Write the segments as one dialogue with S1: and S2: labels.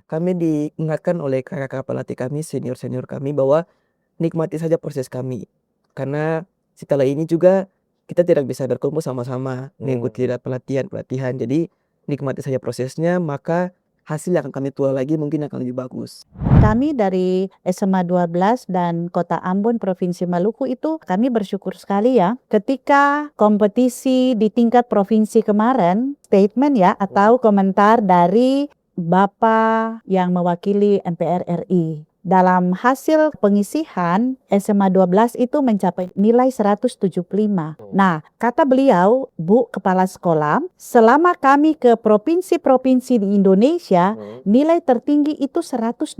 S1: kami diingatkan oleh kakak-kakak pelatih kami, senior-senior kami bahwa nikmati saja proses kami. Karena setelah ini juga kita tidak bisa berkumpul sama-sama mengikuti pelatihan-pelatihan. Jadi nikmati saja prosesnya, maka hasil yang akan kami tuai lagi mungkin akan lebih bagus.
S2: Kami dari SMA 12 dan Kota Ambon Provinsi Maluku itu kami bersyukur sekali ya ketika kompetisi di tingkat provinsi kemarin statement ya atau komentar dari Bapak yang mewakili MPR RI. Dalam hasil pengisihan SMA 12 itu mencapai nilai 175. Nah, kata beliau, Bu Kepala Sekolah, selama kami ke provinsi-provinsi di Indonesia, nilai tertinggi itu 120.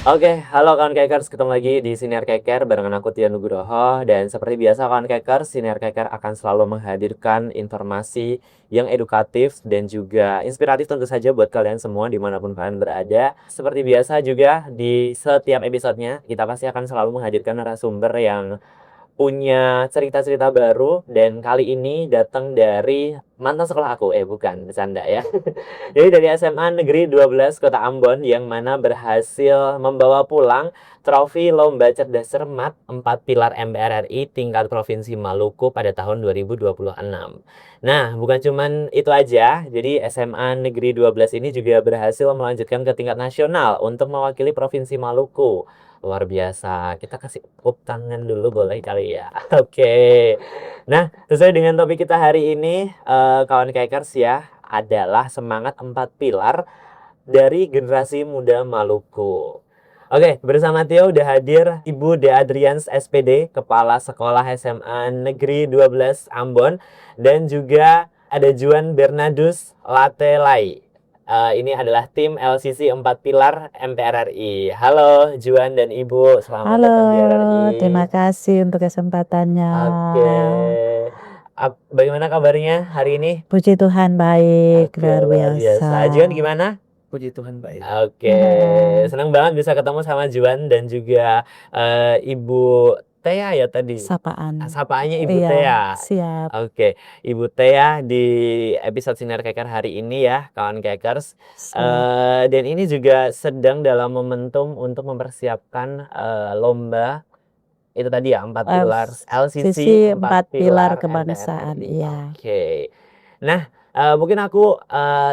S3: Oke, halo kawan Kekers, ketemu lagi di Siniar Keker barengan aku Tian Nugroho. Dan seperti biasa kawan Kekers, Siniar Keker akan selalu menghadirkan informasi yang edukatif dan juga inspiratif tentu saja buat kalian semua dimanapun kalian berada. Seperti biasa juga di setiap episodenya kita pasti akan selalu menghadirkan narasumber yang punya cerita-cerita baru, dan kali ini datang dari mantan sekolah aku. Bukan, bercanda ya. Jadi dari SMA Negeri 12 Kota Ambon yang mana berhasil membawa pulang trofi Lomba Cerdas Cermat 4 Pilar MPR RI tingkat Provinsi Maluku pada tahun 2026. Nah, bukan cuman itu aja. Jadi SMA Negeri 12 ini juga berhasil melanjutkan ke tingkat nasional untuk mewakili Provinsi Maluku. Luar biasa. Kita kasih tepuk tangan dulu boleh kali ya. Oke. Nah, sesuai dengan topik kita hari ini, kawan Kekers ya, adalah semangat 4 pilar dari generasi muda Maluku. Oke, bersama Tio udah hadir Ibu De Adrians SPD, Kepala Sekolah SMA Negeri 12 Ambon, dan juga ada Juan Bernardus Latelai. Ini adalah tim LCC 4 Pilar MPR RI. Halo Juan dan Ibu, selamat datang di RRI.
S2: Terima kasih untuk kesempatannya.
S3: Oke. Bagaimana kabarnya hari ini?
S2: Puji Tuhan baik,
S3: Oke,
S2: luar
S3: luar biasa.
S2: biasa.
S3: Juan gimana?
S1: Puji Tuhan baik.
S3: Oke, senang banget bisa ketemu sama Juan dan juga Ibu Tea ya tadi.
S2: Sapaan.
S3: Sapaannya Ibu
S2: Iya,
S3: Tea.
S2: siap.
S3: Oke, Ibu Tea di episode Sinar Keker hari ini ya, kawan Kekers. Dan ini juga sedang dalam momentum untuk mempersiapkan lomba itu tadi ya, 4 pilar LCC 4 pilar
S2: kebangsaan.
S3: MPR RI.
S2: Iya.
S3: Oke. Nah, mungkin aku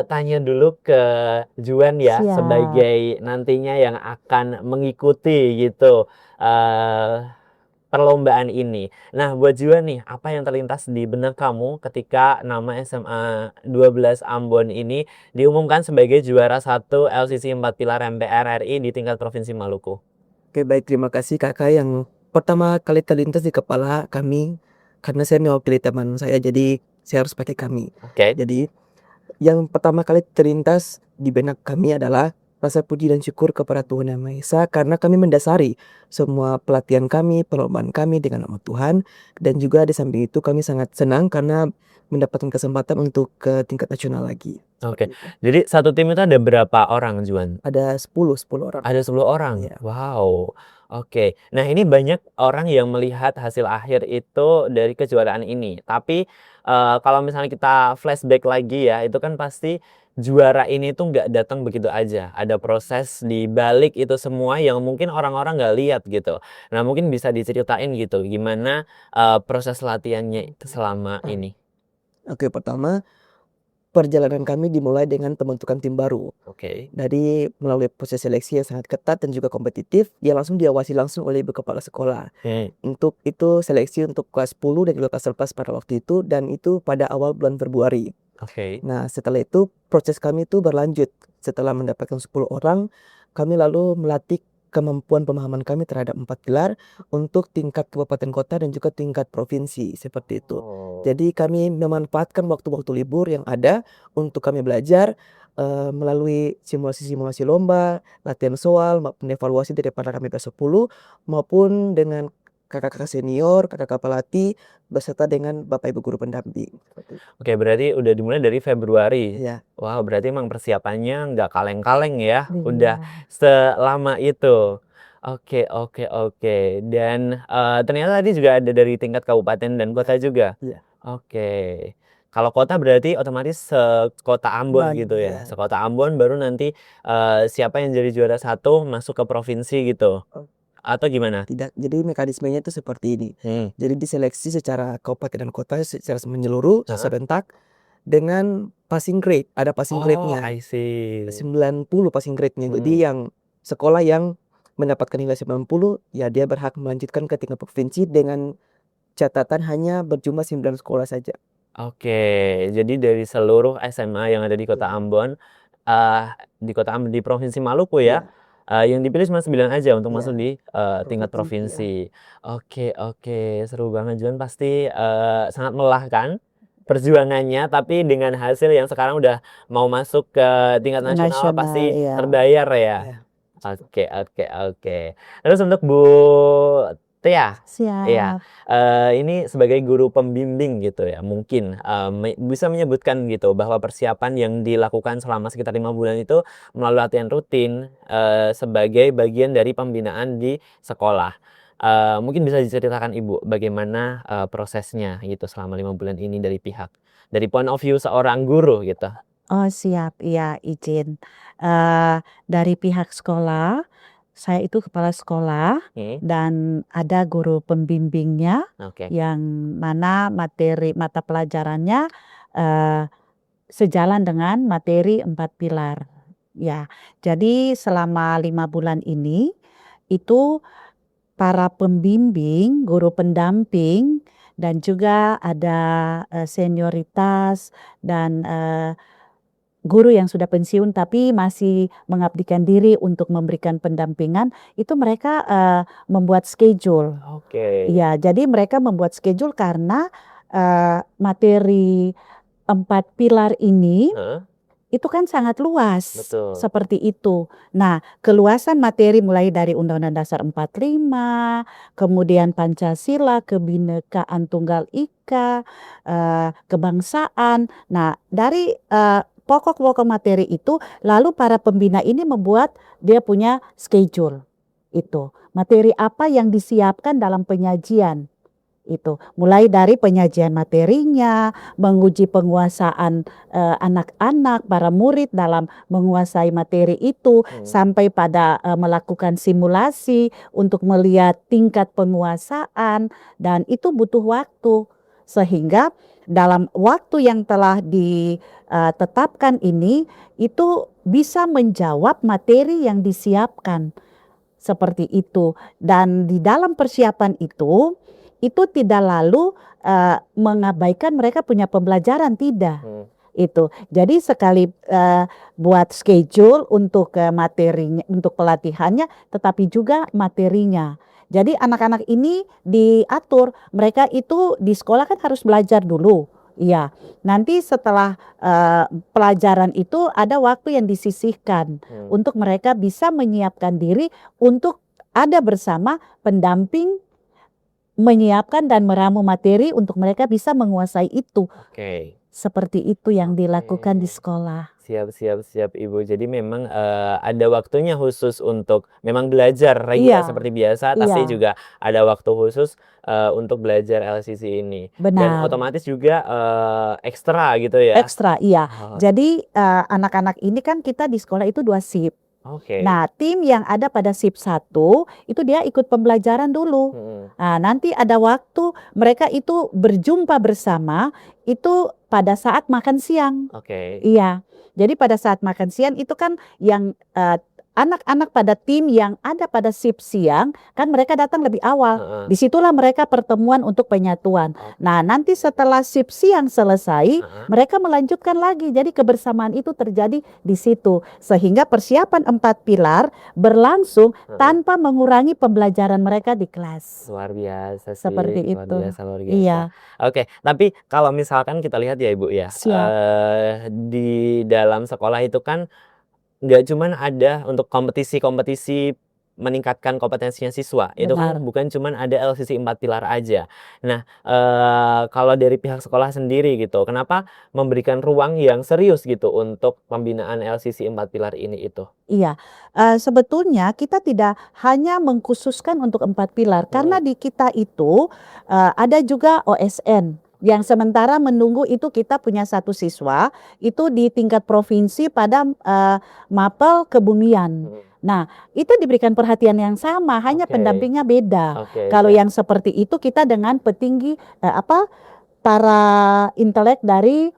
S3: tanya dulu ke Juan ya,
S2: Siap.
S3: sebagai nantinya yang akan mengikuti gitu perlombaan ini. Nah, buat Juan nih, apa yang terlintas di benak kamu ketika nama SMA 12 Ambon ini diumumkan sebagai juara 1 LCC 4 pilar MPR RI di tingkat Provinsi Maluku?
S1: Oke baik, terima kasih kakak. Yang pertama kali terlintas di kepala kami, karena saya mewakili teman saya, jadi saya harus pakai kami.
S3: Oke.
S1: Jadi yang pertama kali terlintas di benak kami adalah rasa puji dan syukur kepada Tuhan Yang Maha Esa, karena kami mendasari semua pelatihan kami, perlombaan kami dengan nama Tuhan. Dan juga di samping itu kami sangat senang karena mendapatkan kesempatan untuk ke tingkat nasional lagi.
S3: Oke. Jadi satu tim itu ada berapa orang, Juan?
S1: Ada 10 orang.
S3: Ada 10 orang.
S1: Iya.
S3: Wow. Oke. Nah, ini banyak orang yang melihat hasil akhir itu dari kejuaraan ini. Tapi kalau misalnya kita flashback lagi ya, itu kan pasti juara ini tuh nggak datang begitu aja. Ada proses di balik itu semua yang mungkin orang-orang nggak lihat gitu. Nah, mungkin bisa diceritain gitu gimana proses latihannya itu selama ini.
S1: Oke, pertama perjalanan kami dimulai dengan pembentukan tim baru.
S3: Oke.
S1: Dari melalui proses seleksi yang sangat ketat dan juga kompetitif, dia langsung diawasi langsung oleh ibu kepala sekolah. Untuk itu seleksi untuk kelas 10 dan juga kelas 11 pada waktu itu, dan itu pada awal bulan Februari.
S3: Oke.
S1: Nah, setelah itu proses kami itu berlanjut. Setelah mendapatkan 10 orang, kami lalu melatih kemampuan pemahaman kami terhadap 4 pilar untuk tingkat kabupaten kota dan juga tingkat provinsi, seperti itu. Jadi kami memanfaatkan waktu-waktu libur yang ada untuk kami belajar melalui simulasi-simulasi lomba, latihan soal, maupun evaluasi daripada kami bersepuluh, maupun dengan kakak-kakak senior, kakak-kakak pelatih, beserta dengan bapak ibu guru pendamping.
S3: Oke, berarti udah dimulai dari Februari.
S1: Iya.
S3: Wow, berarti emang persiapannya nggak kaleng-kaleng ya,
S2: Iya.
S3: udah selama itu. Oke. Dan ternyata tadi juga ada dari tingkat kabupaten dan kota juga.
S1: Iya.
S3: Oke. Kalau kota berarti otomatis sekota Ambon gitu ya.
S1: Ya.
S3: Sekota Ambon baru nanti siapa yang jadi juara 1 masuk ke provinsi gitu.
S1: Oh.
S3: Atau gimana?
S1: Tidak, jadi mekanismenya itu seperti ini.
S3: Hmm.
S1: Jadi diseleksi secara kabupaten dan kota secara menyeluruh, serentak dengan passing grade. Ada passing
S3: Oh,
S1: grade-nya.
S3: I see.
S1: 90 passing grade-nya. Jadi yang sekolah yang mendapatkan nilai 90 ya dia berhak melanjutkan ke tingkat provinsi dengan catatan hanya berjumlah 9 sekolah saja.
S3: Oke, jadi dari seluruh SMA yang ada di Kota
S1: Iya.
S3: Ambon, di Kota Ambon di Provinsi Maluku ya, yang dipilih cuma 9 aja untuk
S1: Iya.
S3: masuk di tingkat
S1: Provinsi,
S3: provinsi. Oke, seru banget Juan, pasti sangat melelahkan perjuangannya, tapi dengan hasil yang sekarang udah mau masuk ke tingkat nasional pasti
S2: iya.
S3: terbayar ya.
S1: Iya.
S3: Oke. Terus untuk Bu Tia, iya,
S2: Siap.
S3: ini sebagai guru pembimbing gitu ya, mungkin bisa menyebutkan gitu bahwa persiapan yang dilakukan selama sekitar 5 bulan itu melalui latihan rutin sebagai bagian dari pembinaan di sekolah. Mungkin bisa diceritakan Ibu bagaimana prosesnya gitu selama 5 bulan ini dari point of view seorang guru gitu.
S2: Oh siap, iya izin. Dari pihak sekolah, saya itu kepala sekolah dan ada guru pembimbingnya
S3: Oke.
S2: yang mana materi mata pelajarannya sejalan dengan materi 4 pilar. Ya, jadi selama 5 bulan ini itu para pembimbing, guru pendamping dan juga ada senioritas dan guru yang sudah pensiun tapi masih mengabdikan diri untuk memberikan pendampingan, itu mereka membuat schedule.
S3: Oke.
S2: Iya, jadi mereka membuat schedule karena materi 4 pilar ini itu kan sangat luas.
S3: Betul.
S2: Seperti itu. Nah, keluasan materi mulai dari Undang-Undang Dasar 45, kemudian Pancasila, Kebinekaan Tunggal Ika, kebangsaan. Nah, dari pokok-pokok materi itu, lalu para pembina ini membuat dia punya schedule. Itu materi apa yang disiapkan dalam penyajian. Itu mulai dari penyajian materinya, menguji penguasaan anak-anak, para murid dalam menguasai materi itu, sampai pada melakukan simulasi untuk melihat tingkat penguasaan, dan itu butuh waktu. Sehingga dalam waktu yang telah ditetapkan ini, itu bisa menjawab materi yang disiapkan. Seperti itu. Dan di dalam persiapan itu tidak lalu mengabaikan mereka punya pembelajaran, tidak. Itu. Jadi sekali buat schedule untuk materinya, untuk pelatihannya, tetapi juga materinya. Jadi anak-anak ini diatur, mereka itu di sekolah kan harus belajar dulu. Iya, nanti setelah pelajaran itu ada waktu yang disisihkan untuk mereka bisa menyiapkan diri untuk ada bersama pendamping, menyiapkan dan meramu materi untuk mereka bisa menguasai itu.
S3: Oke.
S2: Seperti itu yang dilakukan di sekolah.
S3: Siap Ibu. Jadi memang ada waktunya khusus untuk memang belajar reguler seperti biasa, tapi juga ada waktu khusus untuk belajar LCC ini. Dan
S2: Benar.
S3: otomatis juga ekstra gitu ya.
S2: Ekstra, iya. Jadi anak-anak ini kan kita di sekolah itu 2 shift.
S3: Oke.
S2: Nah, tim yang ada pada shift 1 itu dia ikut pembelajaran dulu. Nah, nanti ada waktu mereka itu berjumpa bersama itu pada saat makan siang.
S3: Oke.
S2: Iya. Jadi pada saat makan siang itu kan yang anak-anak pada tim yang ada pada shift siang kan mereka datang lebih awal. Disitulah mereka pertemuan untuk penyatuan. Nah, nanti setelah shift siang selesai, mereka melanjutkan lagi. Jadi kebersamaan itu terjadi di situ. Sehingga persiapan 4 pilar berlangsung tanpa mengurangi pembelajaran mereka di kelas.
S3: Luar biasa sih.
S2: Seperti itu.
S3: Luar biasa.
S2: Iya.
S3: Oke, tapi kalau misalkan kita lihat ya Ibu ya, di dalam sekolah itu kan nggak cuman ada untuk kompetisi meningkatkan kompetensinya siswa. Itu kan bukan cuman ada LCC 4 pilar aja. Nah, kalau dari pihak sekolah sendiri gitu, kenapa memberikan ruang yang serius gitu untuk pembinaan LCC 4 pilar ini itu?
S2: Iya, sebetulnya kita tidak hanya mengkhususkan untuk 4 pilar, karena di kita itu ada juga OSN. Yang sementara menunggu itu kita punya satu siswa itu di tingkat provinsi pada mapel kebumian. Nah, itu diberikan perhatian yang sama, hanya
S3: Oke.
S2: pendampingnya beda.
S3: Oke,
S2: Kalau
S3: siap.
S2: yang seperti itu kita dengan petinggi para intelek dari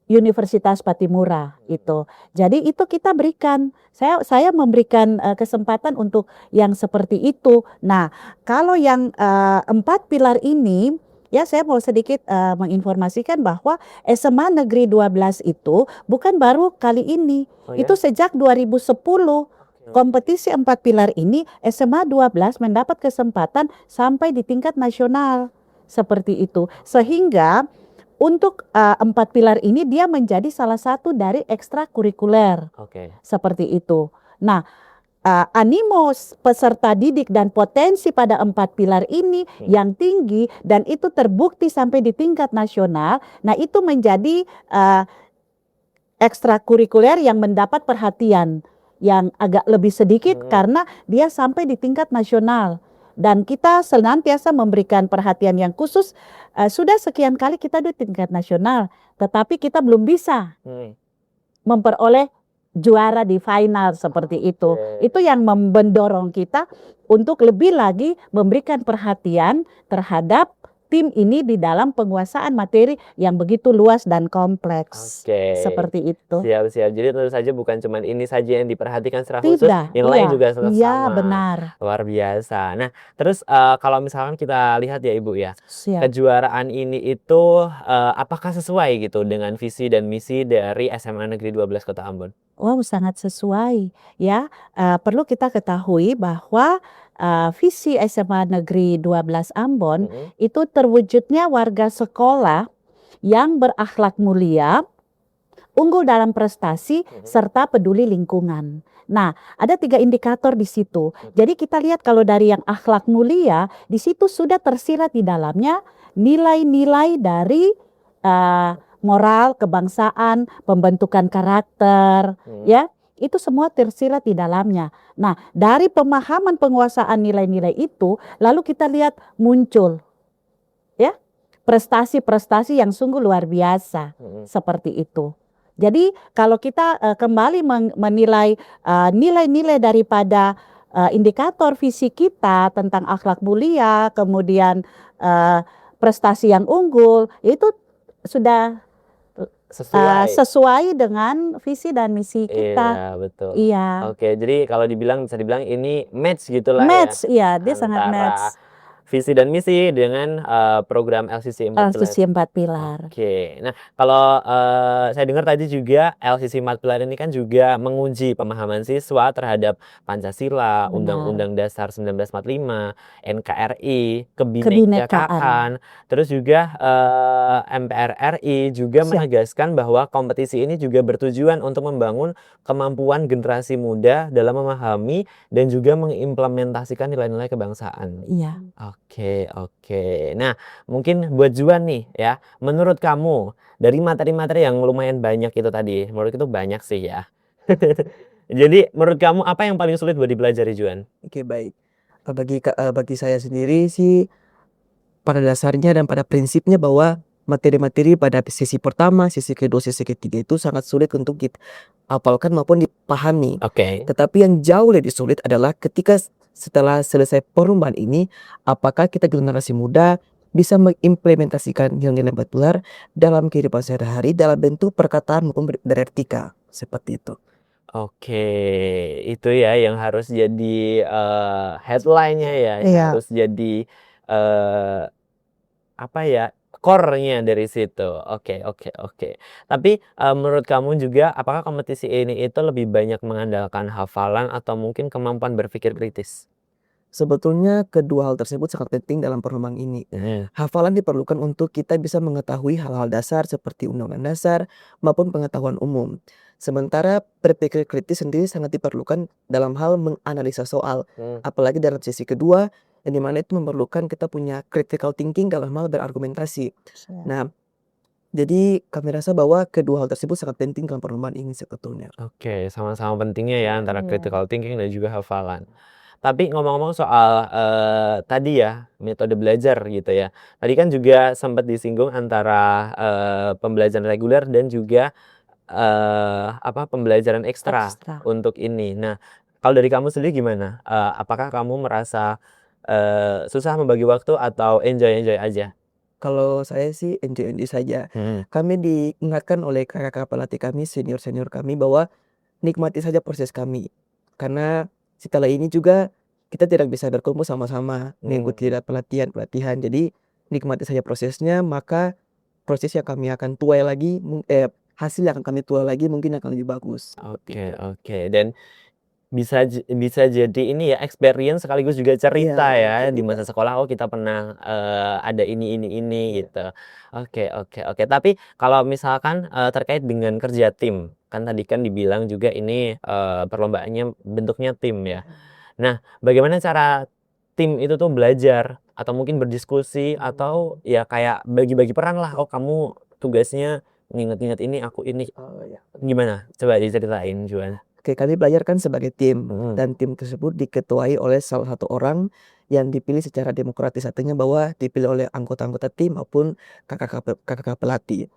S2: Universitas Patimura itu. Jadi itu kita berikan. Saya memberikan kesempatan untuk yang seperti itu. Nah, kalau yang 4 pilar ini, ya saya mau sedikit menginformasikan bahwa SMA Negeri 12 itu bukan baru kali ini.
S3: Oh ya?
S2: Itu sejak 2010.
S3: Oke.
S2: Kompetisi 4 pilar ini SMA 12 mendapat kesempatan sampai di tingkat nasional. Seperti itu. Sehingga untuk 4 pilar ini dia menjadi salah satu dari ekstrakurikuler.
S3: Oke.
S2: Seperti itu. Nah, animo peserta didik dan potensi pada 4 pilar ini yang tinggi dan itu terbukti sampai di tingkat nasional. Nah, itu menjadi ekstrakurikuler yang mendapat perhatian yang agak lebih sedikit karena dia sampai di tingkat nasional. Dan kita senantiasa memberikan perhatian yang khusus. Sudah sekian kali kita di tingkat nasional, tetapi kita belum bisa memperoleh juara di final seperti itu. Itu yang mendorong kita untuk lebih lagi memberikan perhatian terhadap tim ini di dalam penguasaan materi yang begitu luas dan kompleks.
S3: Oke.
S2: Seperti itu.
S3: Siap. Jadi tentu saja bukan cuma ini saja yang diperhatikan secara khusus,
S2: Tidak,
S3: yang lain
S2: iya,
S3: juga sama.
S2: iya benar.
S3: Luar biasa. Nah, terus kalau misalkan kita lihat ya Ibu ya,
S2: Siap.
S3: kejuaraan ini itu apakah sesuai gitu dengan visi dan misi dari SMA Negeri 12 Kota Ambon?
S2: Wow, sangat sesuai ya. Perlu kita ketahui bahwa visi SMA Negeri 12 Ambon itu terwujudnya warga sekolah yang berakhlak mulia, unggul dalam prestasi, serta peduli lingkungan. Nah, ada 3 indikator di situ. Jadi kita lihat kalau dari yang akhlak mulia, di situ sudah tersirat di dalamnya nilai-nilai dari moral, kebangsaan, pembentukan karakter, ya. Itu semua tersirat di dalamnya. Nah, dari pemahaman penguasaan nilai-nilai itu, lalu kita lihat muncul ya prestasi-prestasi yang sungguh luar biasa seperti itu. Jadi kalau kita kembali menilai nilai-nilai daripada indikator visi kita tentang akhlak mulia, kemudian prestasi yang unggul, itu sudah sesuai dengan visi dan misi kita.
S3: Iya, betul.
S2: Iya.
S3: Oke, jadi kalau bisa dibilang ini match gitulah
S2: Match,
S3: ya.
S2: iya, dia sangat match.
S3: Visi dan misi dengan program LCC 4 Pilar.
S2: LCC 4 Pilar.
S3: Oke. Nah, kalau saya dengar tadi juga LCC 4 Pilar ini kan juga menguji pemahaman siswa terhadap Pancasila, Undang-Undang Dasar 1945, NKRI, kebinekaan, terus juga MPR RI juga menegaskan bahwa kompetisi ini juga bertujuan untuk membangun kemampuan generasi muda dalam memahami dan juga mengimplementasikan nilai-nilai kebangsaan.
S2: Iya.
S3: Oke. Nah, mungkin buat Juan nih ya, menurut kamu dari materi-materi yang lumayan banyak itu tadi, menurut itu banyak sih ya. Jadi menurut kamu apa yang paling sulit buat dipelajari Juan?
S1: Oke, baik. Bagi saya sendiri sih pada dasarnya dan pada prinsipnya bahwa materi-materi pada sesi pertama, sesi kedua, sesi ketiga itu sangat sulit untuk kita hafalkan maupun dipahami.
S3: Oke.
S1: Tetapi yang jauh lebih sulit adalah ketika setelah selesai perlombaan ini, apakah kita generasi muda bisa mengimplementasikan nilai-nilai 4 pilar dalam kehidupan sehari-hari dalam bentuk perkataan maupun beretika seperti itu.
S3: Oke, itu ya yang harus jadi headline-nya ya, yang harus jadi apa ya, core-nya dari situ. Oke. Tapi menurut kamu juga apakah kompetisi ini itu lebih banyak mengandalkan hafalan atau mungkin kemampuan berpikir kritis?
S1: Sebetulnya kedua hal tersebut sangat penting dalam perlombaan ini. Hafalan diperlukan untuk kita bisa mengetahui hal-hal dasar seperti undang-undang dasar maupun pengetahuan umum. Sementara berpikir kritis sendiri sangat diperlukan dalam hal menganalisa soal. Apalagi dalam sesi kedua, yang dimana itu memerlukan kita punya critical thinking dalam hal berargumentasi. Nah, jadi kami rasa bahwa kedua hal tersebut sangat penting dalam perlombaan ini sebetulnya.
S3: Oke, sama-sama pentingnya ya antara critical thinking dan juga hafalan. Tapi ngomong-ngomong soal tadi ya metode belajar gitu ya. Tadi kan juga sempat disinggung antara pembelajaran reguler dan juga pembelajaran ekstra
S2: Ekstra.
S3: untuk ini. Nah, kalau dari kamu sendiri gimana? Apakah kamu merasa susah membagi waktu atau enjoy-enjoy aja?
S1: Kalau saya sih enjoy-enjoy saja. Kami diingatkan oleh kakak-kakak pelatih kami, senior-senior kami bahwa nikmati saja proses kami. Karena setelah ini juga kita tidak bisa berkumpul sama-sama mengikuti pelatihan-pelatihan. Jadi nikmati saja prosesnya, maka proses yang kami akan tuai lagi, hasil yang akan kami tuai lagi mungkin akan lebih bagus.
S3: Oke. Dan bisa jadi ini ya experience sekaligus juga cerita ya di masa sekolah, oh kita pernah ada ini gitu. Oke. Tapi kalau misalkan terkait dengan kerja tim, kan tadi kan dibilang juga ini perlombaannya bentuknya tim ya. Nah, bagaimana cara tim itu tuh belajar atau mungkin berdiskusi atau ya kayak bagi-bagi peran lah, oh kamu tugasnya nginget-nginget ini, aku ini. Gimana? Coba diceritain Juan.
S1: Oke, kami belajar kan sebagai tim dan tim tersebut diketuai oleh salah satu orang yang dipilih secara demokratis, artinya bahwa dipilih oleh anggota-anggota tim maupun kakak-kakak pelatih.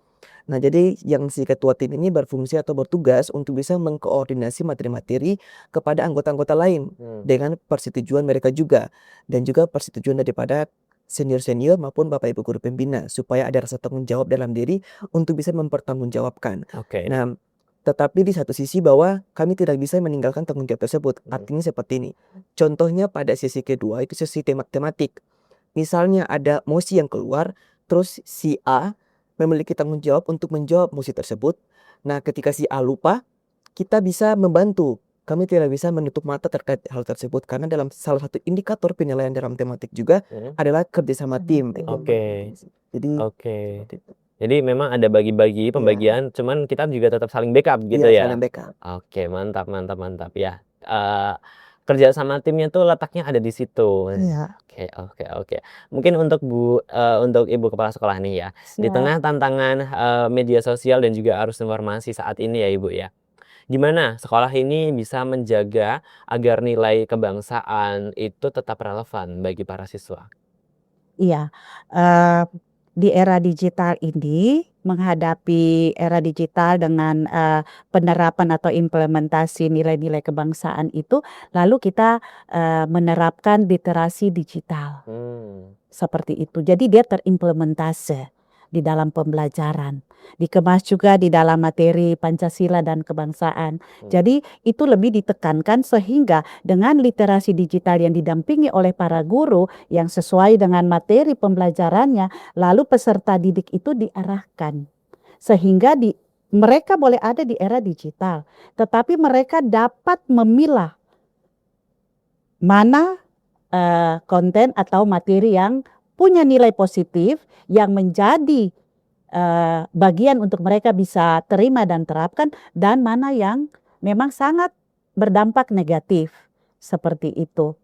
S1: Nah, jadi yang si ketua tim ini berfungsi atau bertugas untuk bisa mengkoordinasi materi-materi kepada anggota-anggota lain dengan persetujuan mereka juga dan juga persetujuan daripada senior-senior maupun Bapak Ibu guru pembina supaya ada rasa tanggung jawab dalam diri untuk bisa mempertanggungjawabkan.
S3: Oke.
S1: Nah, tetapi di satu sisi bahwa kami tidak bisa meninggalkan tanggung jawab tersebut. Artinya seperti ini. Contohnya pada sesi kedua itu sesi tematik. Misalnya ada mosi yang keluar, terus si A memiliki tanggung jawab untuk menjawab mosi tersebut. Nah, ketika si A lupa, kita bisa membantu. Kami tidak bisa menutup mata terkait hal tersebut karena dalam salah satu indikator penilaian dalam tematik juga adalah kerjasama tim.
S3: Oke.
S1: Jadi
S3: Oke. Jadi memang ada bagi-bagi pembagian, cuman kita juga tetap saling backup gitu ya.
S1: saling backup.
S3: Oke, mantap ya. Kerja sama timnya tuh letaknya ada di situ.
S2: Iya.
S3: Oke. Mungkin untuk untuk Ibu Kepala Sekolah nih ya, di tengah tantangan media sosial dan juga arus informasi saat ini ya Ibu ya. Gimana sekolah ini bisa menjaga agar nilai kebangsaan itu tetap relevan bagi para siswa?
S2: Iya, di era digital ini, menghadapi era digital dengan penerapan atau implementasi nilai-nilai kebangsaan itu, lalu kita menerapkan literasi digital. Seperti itu. Jadi dia terimplementase di dalam pembelajaran. Dikemas juga di dalam materi Pancasila dan kebangsaan. Jadi itu lebih ditekankan sehingga dengan literasi digital yang didampingi oleh para guru yang sesuai dengan materi pembelajarannya, lalu peserta didik itu diarahkan. Sehingga mereka boleh ada di era digital, tetapi mereka dapat memilah mana konten atau materi yang punya nilai positif yang menjadi bagian untuk mereka bisa terima dan terapkan, dan mana yang memang sangat berdampak negatif seperti itu.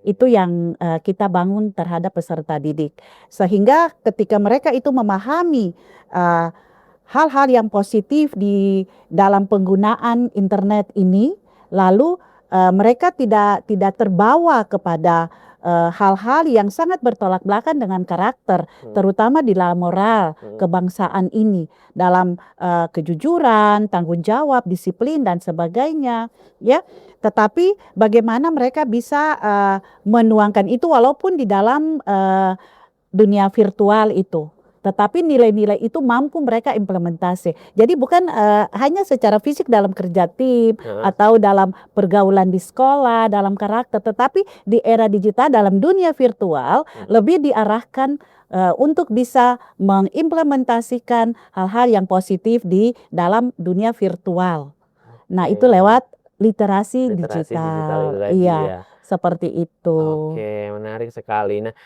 S2: Itu yang kita bangun terhadap peserta didik, sehingga ketika mereka itu memahami hal-hal yang positif di dalam penggunaan internet ini, lalu mereka tidak terbawa kepada hal-hal yang sangat bertolak belakang dengan karakter, terutama di dalam moral kebangsaan ini, dalam kejujuran, tanggung jawab, disiplin dan sebagainya, ya. Tetapi bagaimana mereka bisa menuangkan itu walaupun di dalam dunia virtual itu. Tetapi nilai-nilai itu mampu mereka implementasi. Jadi bukan hanya secara fisik dalam kerja tim atau dalam pergaulan di sekolah, dalam karakter, tetapi di era digital dalam dunia virtual lebih diarahkan untuk bisa mengimplementasikan hal-hal yang positif di dalam dunia virtual. Nah, itu lewat literasi digital. Iya. Seperti itu.
S3: Oke, menarik sekali. Nah,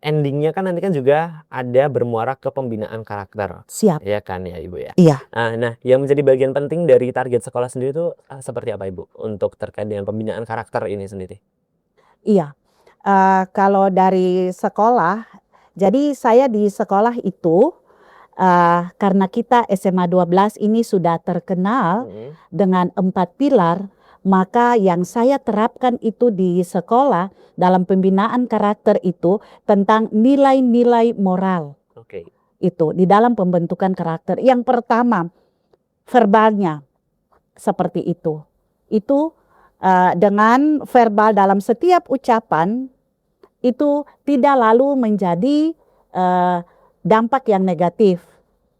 S3: endingnya kan nanti kan juga ada bermuara ke pembinaan karakter.
S2: Siap.
S3: Ya kan ya Ibu ya?
S2: Iya.
S3: Nah, yang menjadi bagian penting dari target sekolah sendiri itu seperti apa Ibu untuk terkait dengan pembinaan karakter ini sendiri?
S2: Iya, kalau dari sekolah, jadi saya di sekolah itu karena kita SMA 12 ini sudah terkenal dengan 4 pilar, Maka yang saya terapkan itu di sekolah dalam pembinaan karakter itu tentang nilai-nilai moral
S3: Oke.
S2: itu di dalam pembentukan karakter. Yang pertama, verbalnya seperti itu. Itu dengan verbal dalam setiap ucapan itu tidak lalu menjadi dampak yang negatif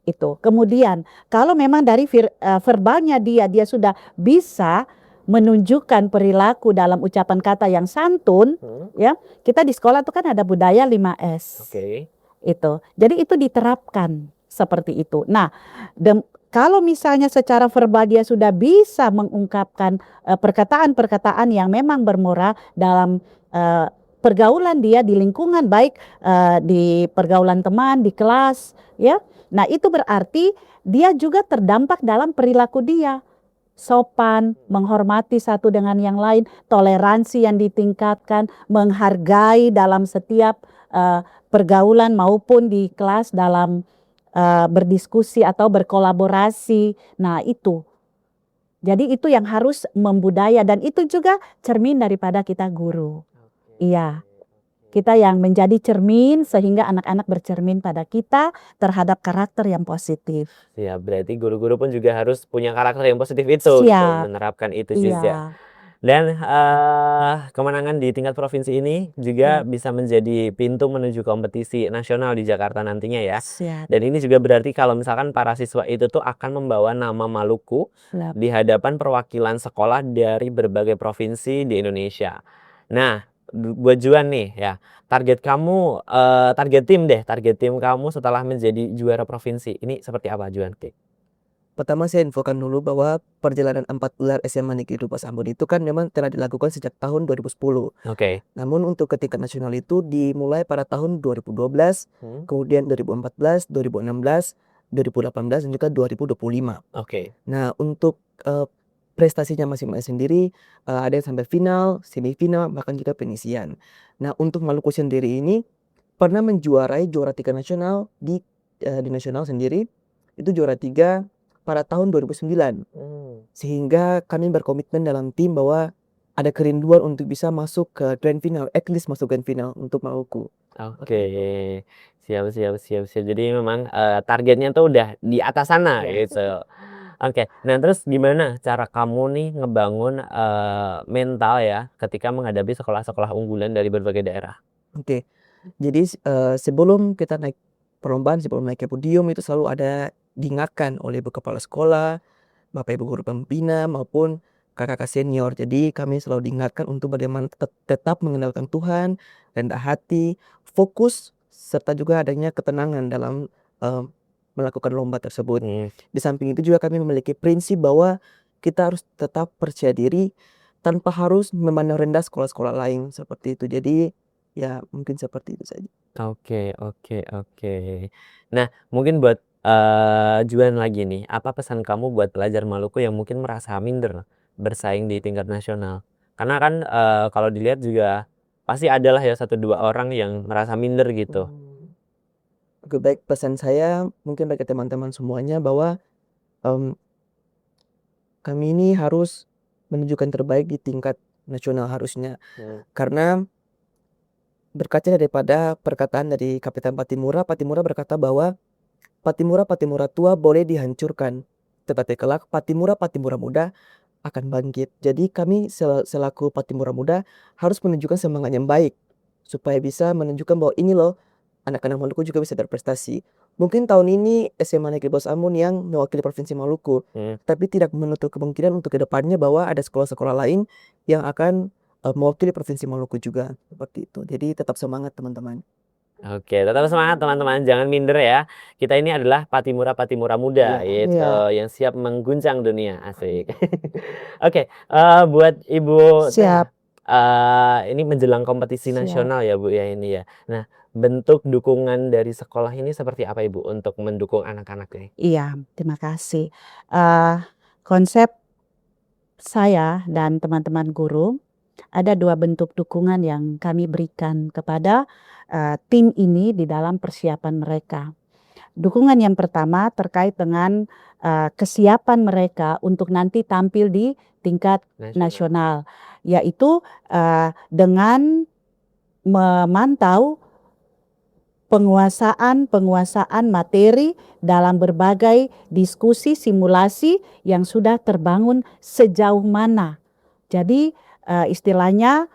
S2: itu. Kemudian kalau memang dari verbalnya dia sudah bisa menunjukkan perilaku dalam ucapan kata yang santun, ya. Kita di sekolah itu kan ada budaya 5S.
S3: Oke.
S2: Itu. Jadi itu diterapkan seperti itu. Nah, kalau misalnya secara verbal dia sudah bisa mengungkapkan perkataan-perkataan yang memang bermoral dalam pergaulan dia di lingkungan, baik di pergaulan teman, di kelas, ya. Nah, itu berarti dia juga terdampak dalam perilaku dia. Sopan, menghormati satu dengan yang lain, toleransi yang ditingkatkan, menghargai dalam setiap pergaulan maupun di kelas dalam berdiskusi atau berkolaborasi. Nah, itu. Jadi itu yang harus membudaya dan itu juga cermin daripada kita guru. Iya. Kita yang menjadi cermin sehingga anak-anak bercermin pada kita terhadap karakter yang positif.
S3: Ya, berarti guru-guru pun juga harus punya karakter yang positif itu gitu,
S2: Siap.
S3: menerapkan itu juga.
S2: Iya.
S3: Dan kemenangan di tingkat provinsi ini juga bisa menjadi pintu menuju kompetisi nasional di Jakarta nantinya ya.
S2: Siap.
S3: Dan ini juga berarti kalau misalkan para siswa itu tuh akan membawa nama Maluku
S2: Siap.
S3: di hadapan perwakilan sekolah dari berbagai provinsi di Indonesia. Nah, buat Juan nih ya, target tim kamu setelah menjadi juara provinsi ini seperti apa, Juan?
S1: Pertama saya infokan dulu bahwa perjalanan 4 gelar SMA Negeri 12 Ambon itu kan memang telah dilakukan sejak tahun 2010.
S3: Oke.
S1: Namun untuk ke tingkat nasional itu dimulai pada tahun 2012, kemudian 2014, 2016, 2018 dan juga 2025.
S3: Oke.
S1: Nah, untuk prestasinya masing-masing sendiri ada yang sampai final, semifinal, bahkan juga penyisian. Nah, untuk Maluku sendiri ini pernah menjuarai juara 3 nasional di nasional sendiri. Itu juara 3 pada tahun 2009. Sehingga kami berkomitmen dalam tim bahwa ada kerinduan untuk bisa masuk ke grand final, at least masuk grand final untuk Maluku.
S3: Oke. Siap. Jadi memang targetnya tuh udah di atas sana gitu. Oke. Nah, terus gimana cara kamu nih ngebangun mental ya ketika menghadapi sekolah-sekolah unggulan dari berbagai daerah?
S1: Oke. Jadi sebelum kita naik perlombaan, sebelum naik ke podium itu selalu ada diingatkan oleh ibu kepala sekolah, bapak ibu guru pembina maupun kakak-kakak senior. Jadi kami selalu diingatkan untuk bagaimana tetap mengenalkan Tuhan, rendah hati, fokus, serta juga adanya ketenangan dalam melakukan lomba tersebut. Di samping itu juga kami memiliki prinsip bahwa kita harus tetap percaya diri tanpa harus memandang rendah sekolah-sekolah lain seperti itu. Jadi ya mungkin seperti itu saja.
S3: Oke. Nah, mungkin buat Juan lagi nih, apa pesan kamu buat pelajar Maluku yang mungkin merasa minder bersaing di tingkat nasional? Karena kan kalau dilihat juga pasti adalah ya 1-2 orang yang merasa minder gitu.
S1: Oke, baik, pesan saya mungkin bagi teman-teman semuanya bahwa kami ini harus menunjukkan terbaik di tingkat nasional harusnya. Karena berkaca daripada perkataan dari Kapitan Patimura berkata bahwa Patimura tua boleh dihancurkan, tetapi kelak Patimura muda akan bangkit. Jadi kami selaku Patimura muda harus menunjukkan semangat yang baik supaya bisa menunjukkan bahwa ini loh anak-anak Maluku juga bisa berprestasi. Mungkin tahun ini SMA Negeri 12 Ambon yang mewakili Provinsi Maluku, tapi tidak menutup kemungkinan untuk kedepannya bahwa ada sekolah-sekolah lain yang akan mewakili Provinsi Maluku juga seperti itu. Jadi tetap semangat teman-teman.
S3: Oke, tetap semangat teman-teman, jangan minder ya. Kita ini adalah Patimura muda gitu, yang siap mengguncang dunia, asik. Oke, buat Ibu
S2: Siap.
S3: ini menjelang kompetisi
S2: Siap.
S3: nasional ya Bu ya ini ya. Nah, bentuk dukungan dari sekolah ini seperti apa Ibu untuk mendukung anak-anak ini?
S2: Iya, terima kasih. Konsep saya dan teman-teman guru ada 2 bentuk dukungan yang kami berikan kepada tim ini di dalam persiapan mereka. dukungan yang pertama terkait dengan kesiapan mereka untuk nanti tampil di tingkat nasional, yaitu dengan memantau penguasaan materi dalam berbagai diskusi simulasi yang sudah terbangun sejauh mana. Jadi istilahnya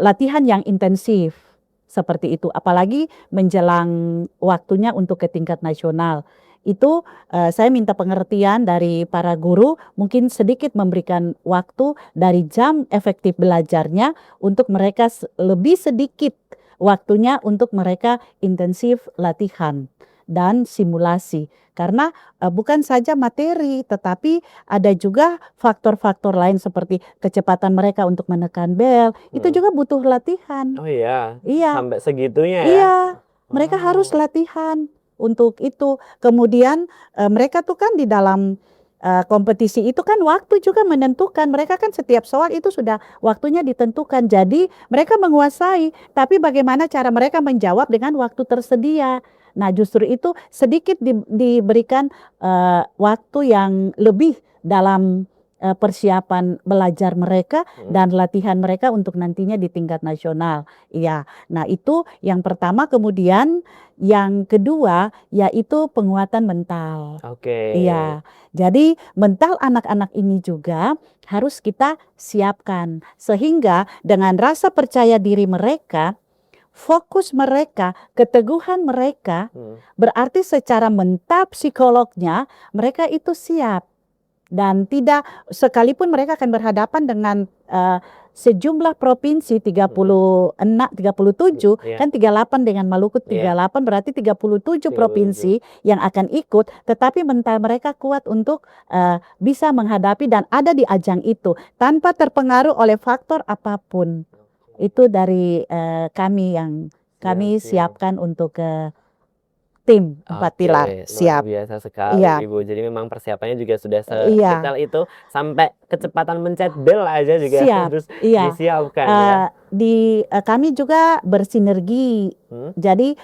S2: latihan yang intensif seperti itu, apalagi menjelang waktunya untuk ke tingkat nasional. Itu saya minta pengertian dari para guru, mungkin sedikit memberikan waktu dari jam efektif belajarnya untuk mereka lebih sedikit waktunya untuk mereka intensif latihan dan simulasi. Karena bukan saja materi, tetapi ada juga faktor-faktor lain seperti kecepatan mereka untuk menekan bel, itu juga butuh latihan.
S3: Oh iya,
S2: Iya,
S3: sampai segitunya ya?
S2: iya, mereka harus latihan untuk itu. Kemudian mereka tuh kan di dalam kompetisi itu kan waktu juga menentukan. Mereka kan setiap soal itu sudah waktunya ditentukan. Jadi mereka menguasai, tapi bagaimana cara mereka menjawab dengan waktu tersedia. Nah, justru itu sedikit diberikan waktu yang lebih dalam persiapan belajar mereka dan latihan mereka untuk nantinya di tingkat nasional. Iya. Nah, itu yang pertama. Kemudian yang kedua yaitu penguatan mental.
S3: Oke.
S2: Iya. Jadi mental anak-anak ini juga harus kita siapkan sehingga dengan rasa percaya diri mereka, fokus mereka, keteguhan mereka, berarti secara mental psikolognya mereka itu siap. Dan tidak, sekalipun mereka akan berhadapan dengan sejumlah provinsi 36, 37, kan 38 dengan Maluku 38, berarti 37 provinsi yang akan ikut, tetapi mental mereka kuat untuk bisa menghadapi dan ada di ajang itu tanpa terpengaruh oleh faktor apapun. Itu dari kami yang kami siapkan untuk tim 4 pilar. Siap.
S3: Luar biasa sekali Ibu. Jadi memang persiapannya juga sudah sedetail itu, sampai kecepatan mencet bel aja juga harus disiapkan ya.
S2: Kami juga bersinergi. Jadi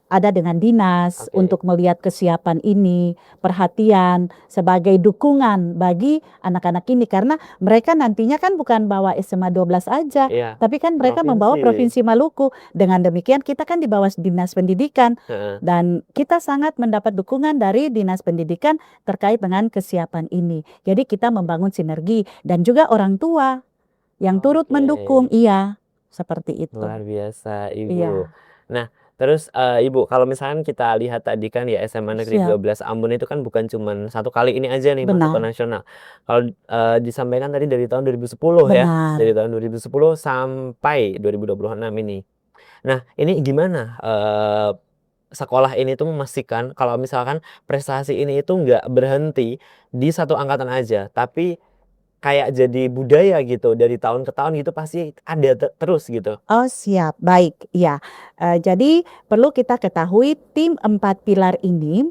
S2: ada dengan dinas untuk melihat kesiapan ini, perhatian sebagai dukungan bagi anak-anak ini, karena mereka nantinya kan bukan bawa SMA 12 aja, tapi kan mereka membawa Provinsi Maluku. Dengan demikian kita kan di bawah Dinas Pendidikan dan kita sangat mendapat dukungan dari Dinas Pendidikan terkait dengan kesiapan ini. Jadi kita membangun sinergi dan juga orang tua yang turut mendukung. Iya, seperti itu.
S3: Luar biasa Ibu.
S2: Iya.
S3: Nah, terus Ibu, kalau misalkan kita lihat tadi kan ya SMA Negeri 12 Ambon itu kan bukan cuma satu kali ini aja nih masuk ke nasional. Kalau disampaikan tadi dari tahun 2010 ya, dari tahun 2010 sampai 2026 ini. Nah, ini gimana sekolah ini tuh memastikan kalau misalkan prestasi ini itu nggak berhenti di satu angkatan aja, tapi kayak jadi budaya gitu, dari tahun ke tahun gitu pasti ada terus gitu.
S2: Oh siap, baik, ya. Jadi perlu kita ketahui tim 4 pilar ini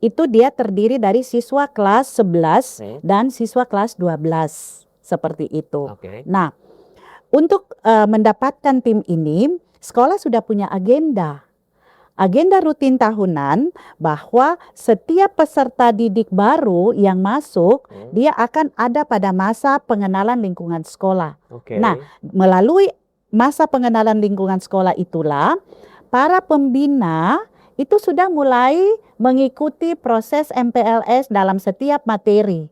S2: itu dia terdiri dari siswa kelas 11 dan siswa kelas 12, seperti itu. Nah, untuk mendapatkan tim ini, sekolah sudah punya agenda rutin tahunan bahwa setiap peserta didik baru yang masuk, dia akan ada pada masa pengenalan lingkungan sekolah. Nah, melalui masa pengenalan lingkungan sekolah itulah, para pembina itu sudah mulai mengikuti proses MPLS dalam setiap materi.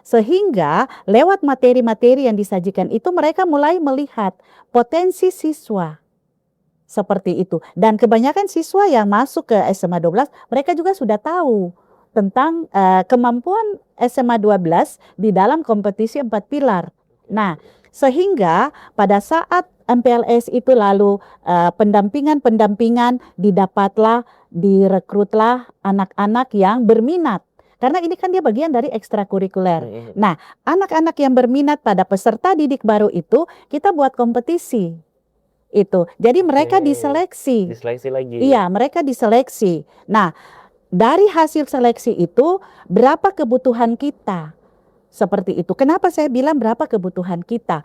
S2: Sehingga lewat materi-materi yang disajikan itu mereka mulai melihat potensi siswa. Seperti itu. Dan kebanyakan siswa yang masuk ke SMA 12, mereka juga sudah tahu tentang kemampuan SMA 12 di dalam kompetisi 4 pilar. Nah, sehingga pada saat MPLS itu lalu pendampingan direkrutlah anak-anak yang berminat. Karena ini kan dia bagian dari ekstrakurikuler. Nah, anak-anak yang berminat pada peserta didik baru itu kita buat kompetisi. Itu. Jadi mereka diseleksi.
S3: Diseleksi lagi.
S2: Iya, mereka diseleksi. Nah, dari hasil seleksi itu berapa kebutuhan kita? Seperti itu. Kenapa saya bilang berapa kebutuhan kita?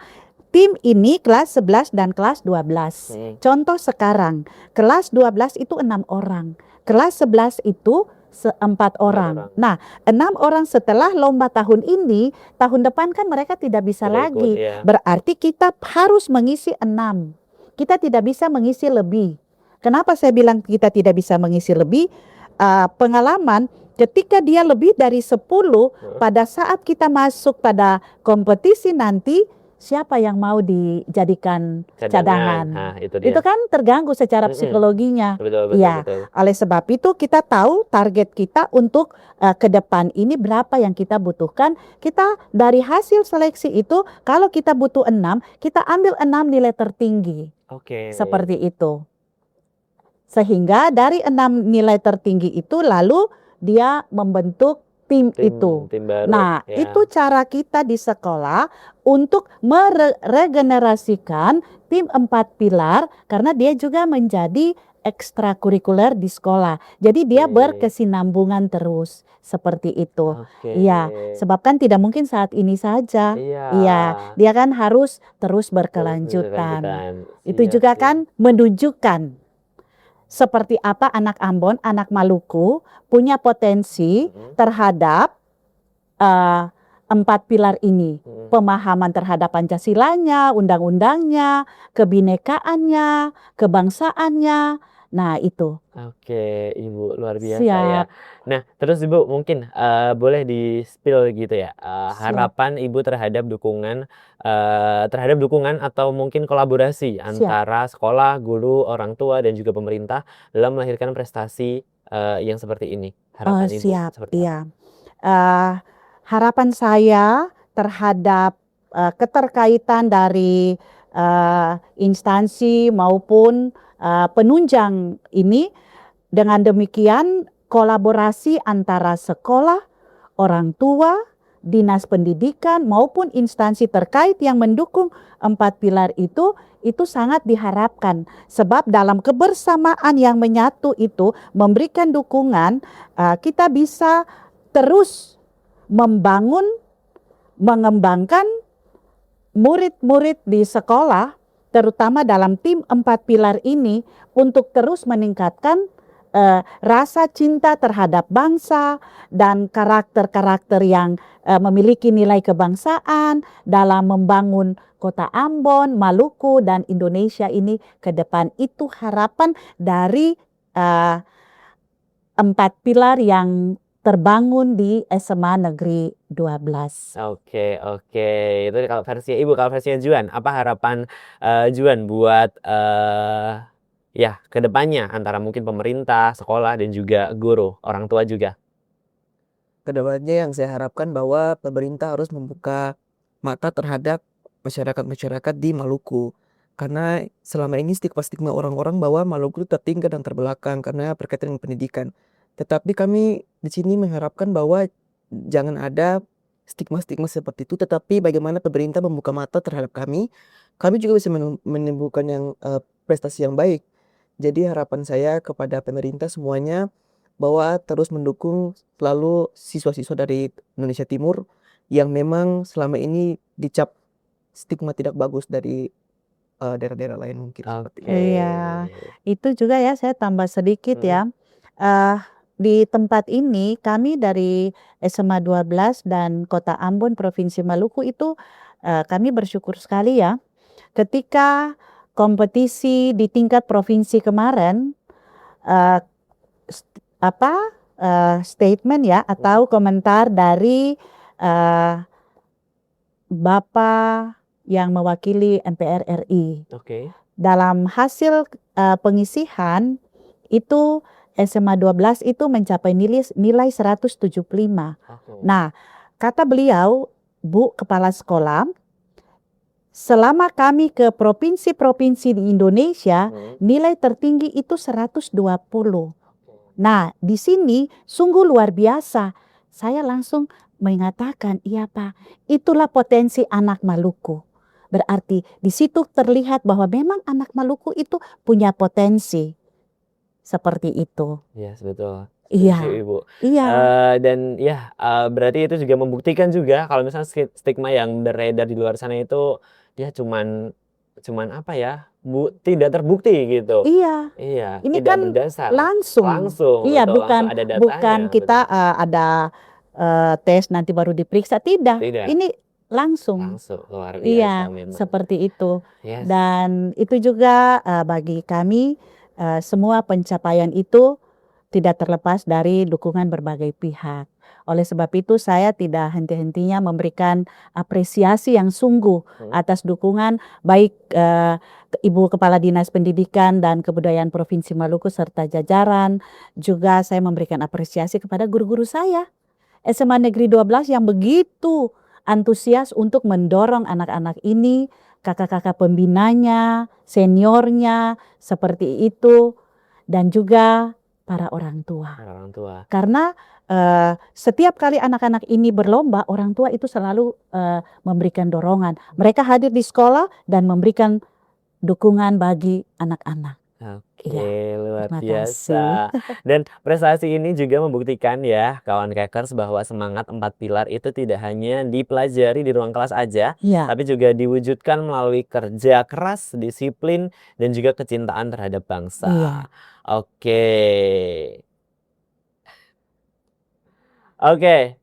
S2: tim ini kelas 11 dan kelas 12.
S3: Hmm.
S2: Contoh sekarang, kelas 12 itu 6 orang, kelas 11 itu 4 orang.
S3: orang.
S2: Nah, 6 orang setelah lomba tahun ini, tahun depan kan mereka tidak bisa
S3: Tidak ikut,
S2: lagi.
S3: ya.
S2: Berarti kita harus mengisi 6. Kita tidak bisa mengisi lebih. Kenapa saya bilang kita tidak bisa mengisi lebih? Pengalaman ketika dia lebih dari 10, pada saat kita masuk pada kompetisi nanti, siapa yang mau dijadikan cadangan?
S3: Nah, itu dia.
S2: Itu kan terganggu secara
S3: Mm-mm.
S2: psikologinya.
S3: Betul.
S2: Ya, oleh sebab itu kita tahu target kita untuk ke depan ini berapa yang kita butuhkan. Kita dari hasil seleksi itu, kalau kita butuh 6, kita ambil 6 nilai tertinggi.
S3: Oke.
S2: Seperti itu. Sehingga dari 6 nilai tertinggi itu lalu dia membentuk tim itu.
S3: Tim baru.
S2: Nah,
S3: ya.
S2: itu cara kita di sekolah untuk meregenerasikan tim 4 pilar karena dia juga menjadi ekstrakurikuler di sekolah. Jadi dia
S3: Oke.
S2: berkesinambungan terus seperti itu.
S3: Oke.
S2: Iya, sebab kan tidak mungkin saat ini saja.
S3: Iya.
S2: Iya, dia kan harus terus berkelanjutan. Itu
S3: Siap,
S2: juga
S3: siap.
S2: kan menunjukkan seperti apa anak Ambon, anak Maluku punya potensi terhadap 4 pilar ini. Pemahaman terhadap Pancasilanya, undang-undangnya, kebinekaannya, kebangsaannya. Nah, itu.
S3: Oke, Ibu luar biasa
S2: Siap.
S3: ya. Nah, terus Ibu mungkin boleh di-spill gitu ya, harapan Ibu terhadap dukungan atau mungkin kolaborasi antara sekolah, guru, orang tua dan juga pemerintah dalam melahirkan prestasi yang seperti ini. Harapan Ibu
S2: Siap,
S3: seperti apa?
S2: iya. Harapan saya terhadap keterkaitan dari instansi maupun penunjang ini, dengan demikian kolaborasi antara sekolah, orang tua, dinas pendidikan maupun instansi terkait yang mendukung 4 pilar itu sangat diharapkan. Sebab dalam kebersamaan yang menyatu itu memberikan dukungan, kita bisa terus membangun, mengembangkan murid-murid di sekolah, terutama dalam tim 4 pilar ini, untuk terus meningkatkan rasa cinta terhadap bangsa dan karakter-karakter yang memiliki nilai kebangsaan dalam membangun kota Ambon, Maluku, dan Indonesia ini ke depan. Itu harapan dari 4 pilar yang terbangun di SMA Negeri 12.
S3: Oke. Itu kalau versinya Ibu. Kalau versinya Juan, apa harapan Juan buat ya ke depannya antara mungkin pemerintah, sekolah dan juga guru, orang tua juga?
S1: Kedepannya yang saya harapkan bahwa pemerintah harus membuka mata terhadap masyarakat-masyarakat di Maluku. Karena selama ini stigma-stigma orang-orang bahwa Maluku tertinggal dan terbelakang karena berkaitan dengan pendidikan. Tetapi kami di sini mengharapkan bahwa jangan ada stigma-stigma seperti itu, tetapi bagaimana pemerintah membuka mata terhadap kami juga bisa menimbulkan yang prestasi yang baik. Jadi harapan saya kepada pemerintah semuanya bahwa terus mendukung selalu siswa-siswa dari Indonesia Timur yang memang selama ini dicap stigma tidak bagus dari daerah-daerah lain mungkin seperti itu.
S2: Iya, itu juga ya saya tambah sedikit ya. Di tempat ini kami dari SMA 12 dan Kota Ambon Provinsi Maluku itu kami bersyukur sekali ya. Ketika kompetisi di tingkat provinsi kemarin, statement ya atau komentar dari Bapak yang mewakili MPR RI. Dalam hasil pengisihan itu SMA 12 itu mencapai nilai 175. Nah, kata beliau, Bu Kepala Sekolah, selama kami ke provinsi-provinsi di Indonesia, nilai tertinggi itu 120. Nah, di sini sungguh luar biasa. Saya langsung mengatakan, iya Pak, itulah potensi anak Maluku. Berarti di situ terlihat bahwa memang anak Maluku itu punya potensi. Seperti itu.
S3: Yes, betul.
S2: Iya,
S3: Setuju Ibu.
S2: iya,
S3: Dan ya, berarti itu juga membuktikan juga kalau misalnya stigma yang beredar di luar sana itu dia cuman cuman apa ya, tidak terbukti gitu.
S2: iya.
S3: Iya,
S2: Ini
S3: tidak
S2: kan
S3: berdasar.
S2: langsung.
S3: Langsung,
S2: Iya,
S3: betul, langsung
S2: bukan
S3: ada
S2: bukan
S3: datanya,
S2: kita,
S3: betul.
S2: ada, tes nanti baru diperiksa, tidak.
S3: Tidak,
S2: Ini langsung.
S3: langsung, luar biasa
S2: Iya,
S3: memang.
S2: seperti itu.
S3: Yes,
S2: Dan itu juga, bagi kami, semua pencapaian itu tidak terlepas dari dukungan berbagai pihak. Oleh sebab itu saya tidak henti-hentinya memberikan apresiasi yang sungguh
S3: mhm,
S2: atas dukungan baik, Ibu Kepala Dinas Pendidikan dan Kebudayaan Provinsi Maluku serta jajaran. Juga saya memberikan apresiasi kepada guru-guru saya, SMA Negeri 12 yang begitu antusias untuk mendorong anak-anak ini, kakak-kakak pembinanya, seniornya, seperti itu, dan juga para orang tua.
S3: para orang tua.
S2: Karena, setiap kali anak-anak ini berlomba, orang tua itu selalu, memberikan dorongan. Mereka hadir di sekolah dan memberikan dukungan bagi anak-anak.
S3: Oke,
S2: Iya,
S3: luar
S2: terima kasih.
S3: biasa. Dan prestasi ini juga membuktikan ya, kawan Kekers, bahwa semangat 4 pilar itu tidak hanya dipelajari di ruang kelas aja,
S2: Iya,
S3: tapi juga diwujudkan melalui kerja keras, disiplin, dan juga kecintaan terhadap
S2: iya.
S3: bangsa. Oke. Oke,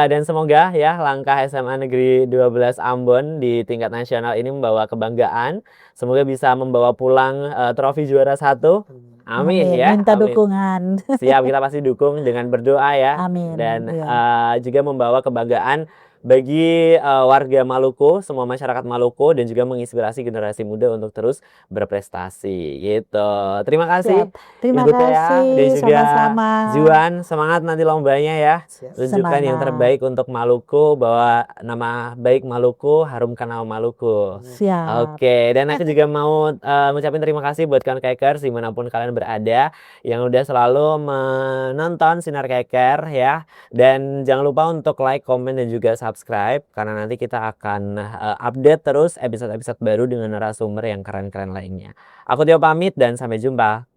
S3: dan semoga ya langkah SMA Negeri 12 Ambon di tingkat nasional ini membawa kebanggaan. Semoga bisa membawa pulang, trofi juara 1. Amin
S2: Amin,
S3: ya,
S2: minta
S3: amin.
S2: dukungan.
S3: Siap, kita pasti dukung dengan berdoa ya.
S2: Amin,
S3: Dan,
S2: iya.
S3: juga membawa kebanggaan bagi, warga Maluku, semua masyarakat Maluku, dan juga menginspirasi generasi muda untuk terus berprestasi, gitu. Terima kasih
S2: Siap. Terima
S3: Ibu Tea dan
S2: kasih,
S3: juga
S2: sama-sama.
S3: Juan, semangat nanti lombanya ya.
S1: Siap.
S3: Tunjukkan yang
S2: Semangat.
S3: terbaik untuk Maluku, bahwa nama baik Maluku, harumkan nama Maluku.
S2: Siap.
S3: Oke, dan aku juga mau, ngucapin terima kasih buat kawan Kekers dimanapun kalian berada, yang udah selalu menonton Sinar Keker ya. Dan jangan lupa untuk like, komen, dan juga subscribe, karena nanti kita akan, update terus episode-episode baru dengan narasumber yang keren-keren lainnya. Aku Tio pamit dan sampai jumpa.